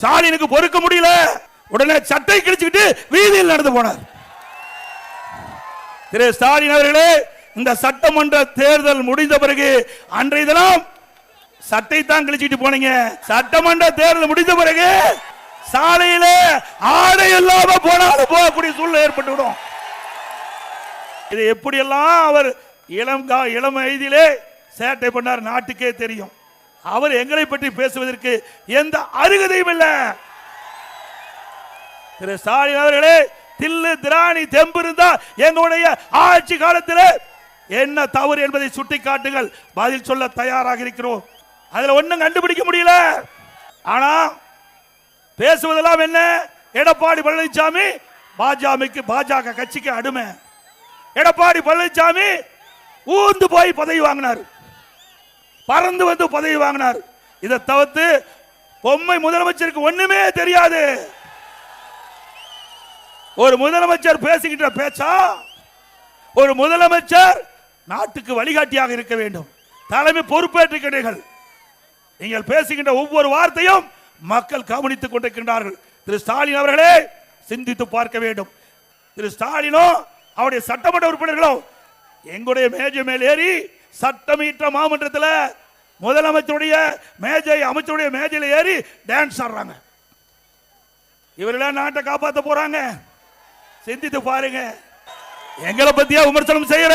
ஸ்டாலினுக்கு பொறுக்க முடியல. உடனே சட்டை கிழிச்சுக்கிட்டு வீதியில் நடந்து போனார். திரு ஸ்டாலின் அவர்களே, இந்த சட்டமன்ற தேர்தல் முடிந்த பிறகு அன்றைய தினம் சட்டை தான் கிழிச்சிட்டு போனீங்க. சட்டமன்ற தேர்தல் முடிந்த பிறகு சாலையில ஆடை இல்லாம போனாலும் போகக்கூடிய சூழ்நிலை ஏற்பட்டுவிடும். இது எப்படியெல்லாம் அவர் இளம் வயதிலே சேட்டை பண்ணார் நாட்டுக்கே தெரியும். அவர் எங்களை பற்றி பேசுவதற்கு எந்த அருகதையும் இல்லை. திரு ஸ்டாலின் அவர்களே, தில்லு திராணி தெம்பு இருந்தா எங்களுடைய ஆட்சி காலத்தில் என்ன தவறு என்பதை சுட்டிக்காட்டுங்கள், பதில் சொல்ல தயாராக இருக்கிறோம். அதுல ஒண்ணும் கண்டுபிடிக்க முடியல. ஆனா பேசுவதெல்லாம் என்ன? எடப்பாடி பழனிசாமி பாஜக கட்சிக்கு அடிமை. எடப்பாடி பழனிசாமி ஊர்ந்து போய் பதவி வாங்கினார், பறந்து வந்து பதவி வாங்கினார். இதை தவிர்த்து பொம்மை முதலமைச்சருக்கு ஒண்ணுமே தெரியாது. ஒரு முதலமைச்சர் பேசுகின்ற பேச்சா? ஒரு முதலமைச்சர் நாட்டுக்கு வழிகாட்டியாக இருக்க வேண்டும். தலைமை பொறுப்பேற்றுகிறீர்கள். நீங்கள் பேசுகின்ற ஒவ்வொரு வார்த்தையும் மக்கள் கவனித்துக் கொண்டிருக்கின்றார்கள். திரு ஸ்டாலின் அவர்களே, சிந்தித்து பார்க்க வேண்டும். திரு ஸ்டாலினோ அவருடைய சட்டமன்ற உறுப்பினர்களோ எங்களுடைய மேஜை மேல் ஏறி சட்டமீட்ட மாமன்றத்தில் முதலமைச்சருடைய மேஜை, அமைச்சருடைய மேஜையில் ஏறி டான்ஸ் ஆடுறாங்க. இவரெல்லாம் நாட்டை காப்பாற்ற போறாங்க. சிந்தித்து பாருங்க. எங்களை பத்தியா விமர்சனம் செய்யற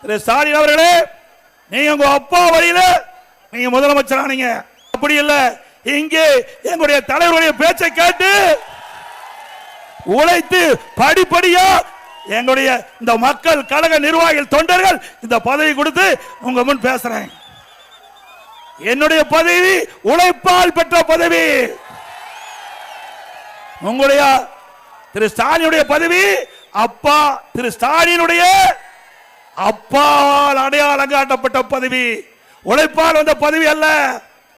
திரு ஸ்டாலின் அவர்களே, நீங்க உங்க அப்பா வழியில நீங்க முதலமைச்சர் ஆனீங்க. அப்படி இல்ல, இங்கே எங்களுடைய தலைவருடைய பேச்சை கேட்டு உழைத்து படிப்படியா எங்களுடைய இந்த மக்கள் கழக நிர்வாகிகள் தொண்டர்கள் இந்த பதவி கொடுத்து உங்க முன் பேசுறேன். என்னுடைய பதவி உழைப்பால் பெற்ற பதவி. உங்களுடைய திரு ஸ்டாலினுடைய பதவி அப்பா திரு ஸ்டாலினுடைய அப்பாவால் அடையாளம் காட்டப்பட்ட பதவி, உழைப்பால் வந்த பதவி அல்ல.